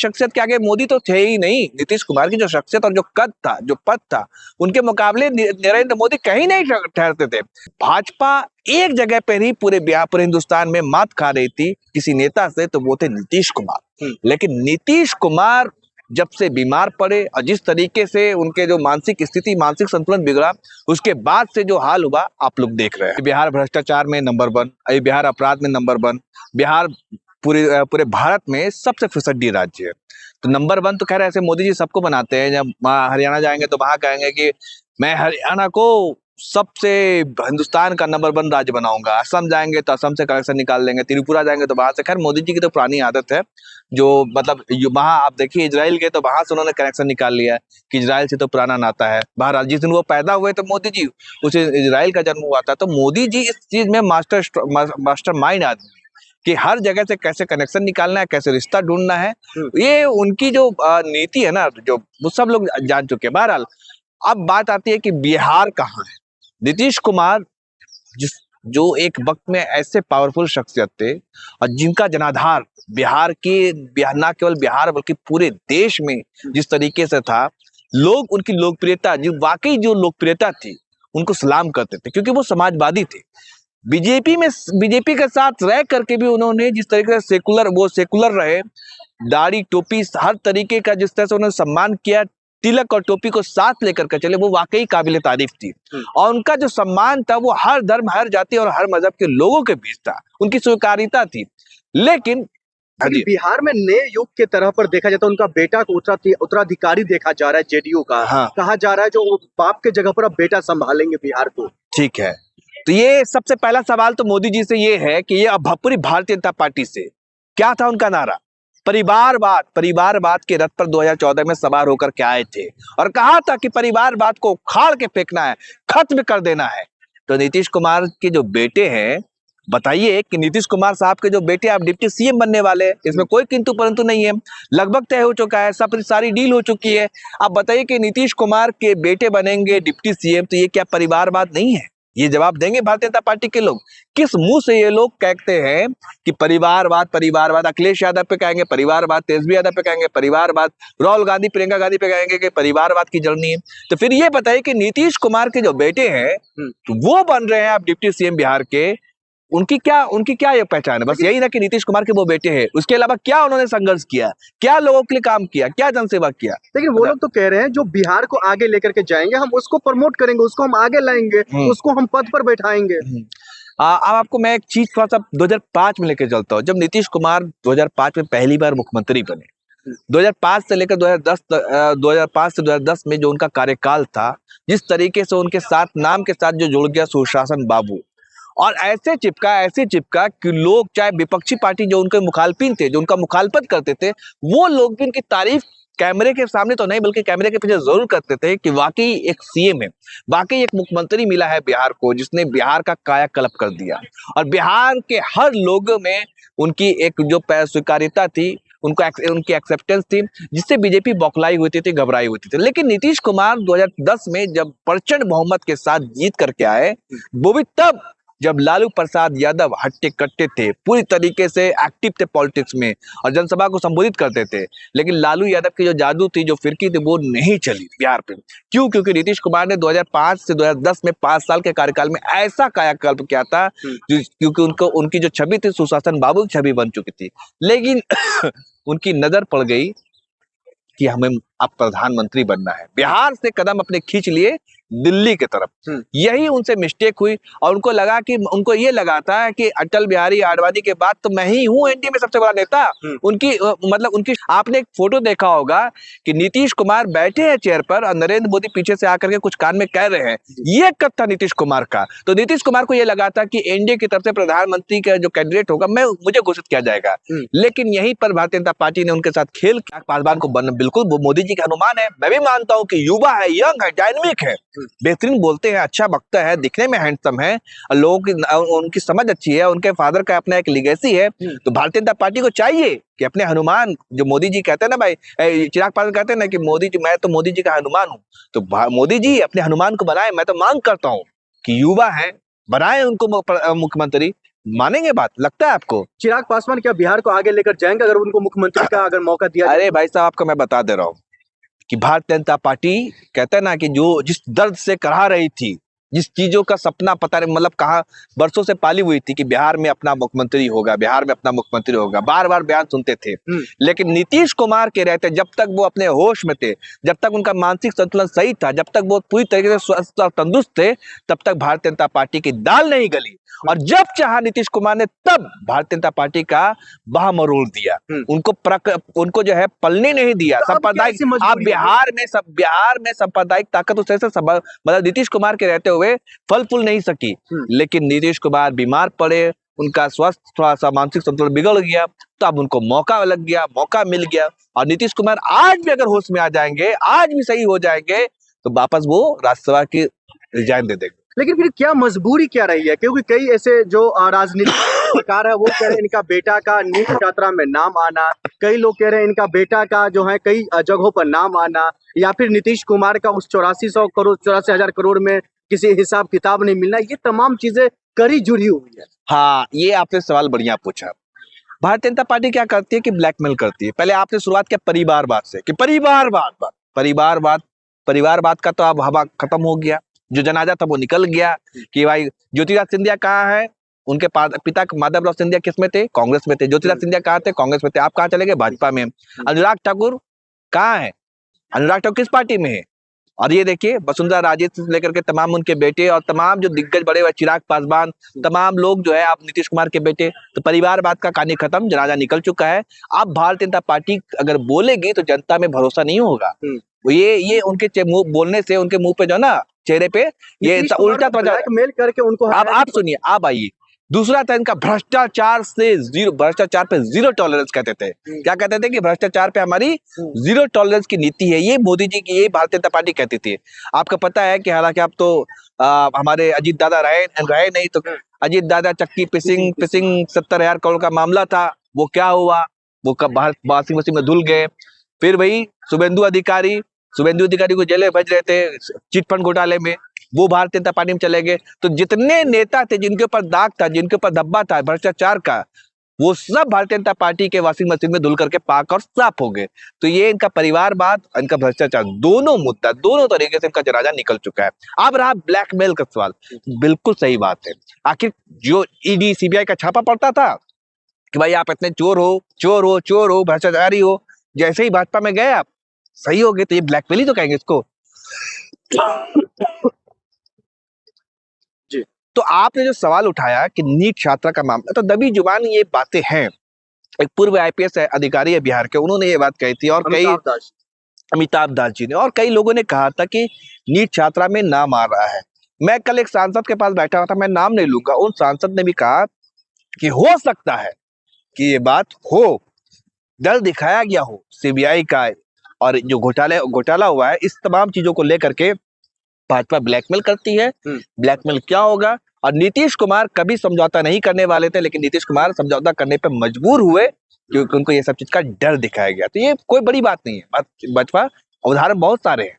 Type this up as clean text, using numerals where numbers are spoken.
शख्सियत के आगे मोदी तो थे ही नहीं। नीतीश कुमार की जो शख्सियत और जो कद था, जो पद था, उनके मुकाबले नरेंद्र मोदी कहीं नहीं ठहरते थे। भाजपा एक जगह पर ही पूरे बिहार, पूरे हिंदुस्तान में मात खा रही थी किसी नेता से, तो वो थे नीतीश कुमार। लेकिन नीतीश कुमार जब से बीमार पड़े और जिस तरीके से उनके जो मानसिक स्थिति, मानसिक संतुलन बिगड़ा, उसके बाद से जो हाल हुआ आप लोग देख रहे हैं। बिहार भ्रष्टाचार में नंबर 1, बिहार अपराध में नंबर 1, बिहार पूरे भारत में सबसे फिसड्डी राज्य है। तो नंबर 1 तो खैर ऐसे मोदी जी सबको बनाते हैं। जब हरियाणा जाएंगे तो वहां कहेंगे कि मैं हरियाणा को सबसे हिंदुस्तान का नंबर 1 राज्य बनाऊंगा। असम जाएंगे तो असम से कनेक्शन निकाल लेंगे, त्रिपुरा जाएंगे तो वहां से। खैर मोदी जी की तो पुरानी आदत है, जो मतलब वहां आप देखिए इजराइल गए तो वहां से उन्होंने कनेक्शन निकाल लिया है कि इजराइल से तो पुराना नाता है। बहरहाल जिस दिन वो पैदा हुए तो मोदी जी, उसे इजराइल का जन्म हुआ था। तो मोदी जी इस चीज में मास्टर माइंड आदमी कि हर जगह से कैसे कनेक्शन निकालना है, कैसे रिश्ता ढूंढना है। ये उनकी जो नीति है ना, जो वो सब लोग जान चुके हैं। बहरहाल अब बात आती है कि बिहार कहाँ है। नीतीश कुमार जो एक वक्त में ऐसे पावरफुल शख्सियत थे और जिनका जनाधार ना केवल बिहार बल्कि पूरे देश में जिस तरीके से था, लोग उनकी लोकप्रियता, जो वाकई जो लोकप्रियता थी, उनको सलाम करते थे क्योंकि वो समाजवादी थे। बीजेपी के साथ रह करके भी उन्होंने जिस तरीके से सेकुलर रहे, दाढ़ी टोपी हर तरीके का जिस तरह से उन्होंने सम्मान किया, तिलक और टोपी को साथ लेकर के चले, वो वाकई काबिले तारीफ थी। और उनका जो सम्मान था वो हर धर्म, हर जाति और हर मजहब के लोगों के बीच था, उनकी स्वीकार्यता थी। लेकिन बिहार में नए युग के तरह पर देखा जाता है, उनका बेटा को उत्तराधिकारी देखा जा रहा है जेडीयू का। कहा जा रहा है जो बाप के जगह पर अब बेटा संभालेंगे बिहार को। ठीक है, तो ये सबसे पहला सवाल तो मोदी जी से ये है कि ये अब पूरी भारतीय जनता पार्टी से क्या था उनका नारा? परिवारवाद के रथ पर 2014 में सवार होकर के आए थे और कहा था कि परिवारवाद को उखाड़ के फेंकना है, खत्म कर देना है। तो नीतीश कुमार के जो बेटे हैं, बताइए कि नीतीश कुमार साहब के जो बेटे आप डिप्टी सीएम बनने वाले हैं, इसमें कोई किंतु परंतु नहीं है। लगभग तय हो चुका है, सब सारी डील हो चुकी है। आप बताइए कि नीतीश कुमार के बेटे बनेंगे डिप्टी सीएम, तो ये क्या परिवारवाद नहीं है? ये जवाब देंगे भारतीय जनता पार्टी के लोग? किस मुंह से ये लोग कहते हैं कि परिवारवाद? अखिलेश यादव पे कहेंगे परिवारवाद, तेजस्वी यादव पे कहेंगे परिवारवाद, राहुल गांधी, प्रियंका गांधी पे कहेंगे कि परिवारवाद की जर्नी है। तो फिर ये बताइए कि नीतीश कुमार के जो बेटे हैं तो वो बन रहे हैं आप डिप्टी सीएम बिहार के, उनकी क्या ये पहचान है? बस यही ना कि नीतीश कुमार के वो बेटे हैं, उसके अलावा क्या उन्होंने संघर्ष किया, क्या लोगों के लिए काम किया, क्या जनसेवा किया? लेकिन वो लोग तो कह रहे हैं जो बिहार को आगे लेकर के जाएंगे, हम उसको प्रमोट करेंगे, उसको हम आगे लाएंगे, उसको हम पद पर बैठाएंगे। अब आपको मैं एक चीज थोड़ा सा 2005 में लेकर चलता हूँ। जब नीतीश कुमार 2005 में पहली बार मुख्यमंत्री बने, 2005 से लेकर 2005 से 2010 में जो उनका कार्यकाल था, जिस तरीके से उनके साथ नाम के साथ जो जुड़ गया सुशासन बाबू, और ऐसे चिपका कि लोग, चाहे विपक्षी पार्टी जो उनके मुखालफिन थे, जो उनका मुखालफत करते थे, वो लोग भी उनकी तारीफ कैमरे के सामने तो नहीं बल्कि कैमरे के पीछे जरूर करते थे कि वाकई एक सीएम है, वाकई एक मुख्यमंत्री मिला है बिहार को, जिसने बिहार का कायाकल्प कर दिया। और बिहार के हर लोगों में उनकी एक जो स्वीकार्यता थी, उनकी एक्सेप्टेंस थी, जिससे बीजेपी बौखलाई हुई थी, घबराई हुई थी। लेकिन नीतीश कुमार 2010 में जब प्रचंड बहुमत के साथ जीत करके आए, वो भी तब जब लालू प्रसाद यादव हट्टे कट्टे थे, पूरी तरीके से एक्टिव थे पॉलिटिक्स में और जनसभा को संबोधित करते थे। लेकिन लालू यादव की जो जादू थी, जो फिरकी थी, वो नहीं चली बिहार पे। क्यों? क्योंकि नीतीश कुमार ने 2005 से 2010 में 5 साल के कार्यकाल में ऐसा कायाकल्प किया था, क्योंकि उनकी जो छवि थी सुशासन बाबू की छवि बन चुकी थी। लेकिन उनकी नजर पड़ गई कि हमें अब प्रधानमंत्री बनना है, बिहार से कदम अपने खींच लिए दिल्ली की तरफ। यही उनसे मिस्टेक हुई और उनको ये लगा था कि अटल बिहारी आडवाणी के बाद तो मैं ही हूँ एनडीए में सबसे बड़ा नेता। उनकी आपने एक फोटो देखा होगा कि नीतीश कुमार बैठे हैं चेयर पर और नरेंद्र मोदी पीछे से आकर के कुछ कान में कह रहे हैं। ये कद था नीतीश कुमार का। तो नीतीश कुमार को ये लगा था कि एनडीए की तरफ से प्रधानमंत्री का जो कैंडिडेट होगा मुझे घोषित किया जाएगा। लेकिन यहीं पर भारतीय जनता पार्टी ने उनके साथ खेल पासवान को बिल्कुल वो मोदी जी का अनुमान है। मैं भी मानता हूँ कि युवा है, यंग है, डायनेमिक है, बेहतरीन बोलते हैं, अच्छा वक्ता है, दिखने में हैंडसम है, लोगों की उनकी समझ अच्छी है, उनके फादर का अपना एक लीगेसी है। तो भारतीय जनता पार्टी को चाहिए कि अपने हनुमान, जो मोदी जी कहते हैं ना भाई, चिराग पासवान कहते हैं ना कि मैं तो मोदी जी का हनुमान हूँ, तो मोदी जी अपने हनुमान को बनाए। मैं तो मांग करता हूँ कि युवा है, बनाए उनको मुख्यमंत्री, मानेंगे बात, लगता है आपको? चिराग पासवान क्या बिहार को आगे लेकर जाएंगे अगर उनको मुख्यमंत्री का अगर मौका दिया जाए? अरे भाई साहब, आपको मैं बता दे रहा हूँ कि भारतीय जनता पार्टी कहते हैं ना कि जो जिस दर्द से कराह रही थी, जिस चीजों का सपना पता नहीं मतलब कहा बरसों से पाली हुई थी कि बिहार में अपना मुख्यमंत्री होगा, बिहार में अपना मुख्यमंत्री होगा, बार बार बयान सुनते थे। लेकिन नीतीश कुमार के रहते जब तक वो अपने होश में थे, जब तक उनका मानसिक संतुलन सही था, जब तक वो पूरी तरीके से स्वस्थ और तंदुरुस्त थे, तब तक भारतीय जनता पार्टी की दाल नहीं गली। और जब चाहा नीतीश कुमार ने तब भारतीय जनता पार्टी का बाह मरोड़ दिया, उनको जो है पलने नहीं दिया। तो सांप्रदायिक आप बिहार में सांप्रदायिक ताकत उस तरह से मतलब नीतीश कुमार के रहते हुए फल फूल नहीं सकी। लेकिन नीतीश कुमार बीमार पड़े, उनका स्वास्थ्य थोड़ा सा मानसिक संतुलन बिगड़ गया, तो अब उनको मौका लग गया, मौका मिल गया। और नीतीश कुमार आज भी अगर होश में आ जाएंगे, आज भी सही हो जाएंगे, तो वापस वो राज्यसभा की रिजाइन दे देंगे। लेकिन फिर क्या मजबूरी क्या रही है? क्योंकि कई ऐसे जो राजनीतिक सरकार है वो कह रहे हैं इनका बेटा का नीट यात्रा में नाम आना, कई लोग कह रहे हैं इनका बेटा का जो है कई जगहों पर नाम आना, या फिर नीतीश कुमार का उस 84,000 करोड़ में किसी हिसाब किताब नहीं मिलना, ये तमाम चीजें कड़ी जुड़ी हुई है। हाँ, ये आपने सवाल बढ़िया पूछा। भारतीय जनता पार्टी क्या करती है कि ब्लैकमेल करती है। पहले आपने शुरुआत किया परिवारवाद से कि परिवारवाद का तो अब हवा खत्म हो गया, जो जनाजा था वो निकल गया कि भाई ज्योतिराज सिंधिया कहाँ है, उनके पिता माधवराव सिंधिया किस में थे? कांग्रेस में थे। ज्योतिराज सिंधिया कहाँ थे? कांग्रेस में थे। आप कहाँ चले गए? भाजपा में। अनुराग ठाकुर कहाँ है? अनुराग ठाकुर किस पार्टी में है? और ये देखिए वसुंधरा राजे से लेकर के तमाम उनके बेटे और तमाम जो दिग्गज बड़े हुए चिराग पासवान, तमाम लोग जो है आप नीतीश कुमार के बेटे। तो परिवारवाद का कहानी खत्म, जनाजा निकल चुका है। अब भारतीय जनता पार्टी अगर बोलेगी तो जनता में भरोसा नहीं होगा। ये उनके मुंह बोलने से उनके मुंह पे जो ना चेहरे पे ये उल्टा ब्लैकमेल करके उनको। अब आप सुनिए, आप आइए। दूसरा था इनका भ्रष्टाचार पे जीरो टॉलरेंस कहते थे। क्या कहते थे कि भ्रष्टाचार पे हमारी जीरो टॉलरेंस की नीति है। ये मोदी जी की, ये भारतीय जनता पार्टी कहती थी। आपको पता है कि हालांकि आप तो हमारे अजीत दादा रहे नहीं, तो अजीत दादा चक्की पिसिंग 70,000 करोड़ का मामला था, वो क्या हुआ? वो कब वाशिंग मशीन में धुल गए। फिर वही शुभेंदु अधिकारी को जेल में भेज रहे थे चिट फंड घोटाले में, वो भारतीय जनता पार्टी में चले गए। तो जितने नेता थे जिनके ऊपर दाग था, जिनके ऊपर धब्बा था भ्रष्टाचार का, वो सब भारतीय जनता पार्टी के वाशिंग मशीन में धुल करके पाक और साफ हो गए। तो ये इनका परिवारवाद, इनका भ्रष्टाचार, दोनों तरीके से इनका जनाजा निकल चुका है। अब रहा ब्लैकमेल का सवाल, बिल्कुल सही बात है। आखिर जो ईडी सीबीआई का छापा पड़ता था कि भाई आप इतने चोर हो, भ्रष्टाचारी हो, जैसे ही भाजपा में गए आप सही हो गए, तो ये ब्लैकमेल ही तो कहेंगे इसको। जी। तो आपने जो सवाल उठाया कि नीट छात्रा का मामला, तो दबी जुबान ये बातें हैं। एक पूर्व आईपीएस अधिकारी है बिहार के, उन्होंने ये बात कही थी, और कई अमिताभ दास जी ने, और कई लोगों ने कहा था कि नीट छात्रा में नाम आ रहा है। मैं कल एक सांसद के पास बैठा हुआ था, मैं नाम नहीं लूंगा, उन सांसद ने भी कहा कि हो सकता है कि ये बात हो, डर दिखाया गया हो सीबीआई का, और जो घोटाला हुआ है, इस तमाम चीजों को लेकर के भाजपा ब्लैकमेल करती है। ब्लैकमेल क्या होगा? और नीतीश कुमार कभी समझौता नहीं करने वाले थे, लेकिन नीतीश कुमार समझौता करने पर मजबूर हुए क्योंकि उनको ये सब चीज का डर दिखाया गया। तो ये कोई बड़ी बात नहीं है। भाजपा उदाहरण बहुत सारे हैं।